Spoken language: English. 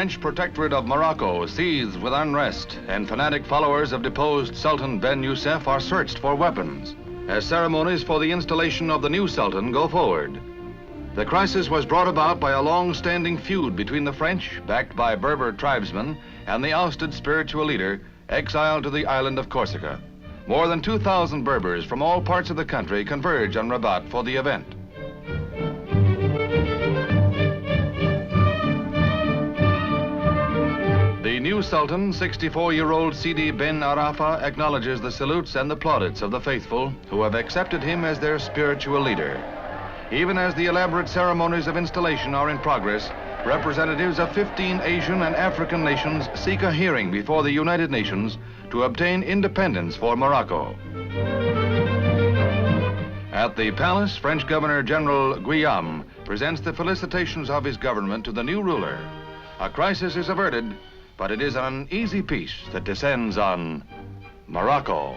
French protectorate of Morocco seethes with unrest, and fanatic followers of deposed Sultan Ben Youssef are searched for weapons, as ceremonies for the installation of the new Sultan go forward. The crisis was brought about by a long-standing feud between the French, backed by Berber tribesmen, and the ousted spiritual leader, exiled to the island of Corsica. More than 2,000 Berbers from all parts of the country converge on Rabat for the event. The new Sultan, 64-year-old Sidi bin Arafa, acknowledges the salutes and the plaudits of the faithful who have accepted him as their spiritual leader. Even as the elaborate ceremonies of installation are in progress, representatives of 15 Asian and African nations seek a hearing before the United Nations to obtain independence for Morocco. At the palace, French Governor General Guillaume presents the felicitations of his government to the new ruler. A crisis is averted, but it is an uneasy peace that descends on Morocco.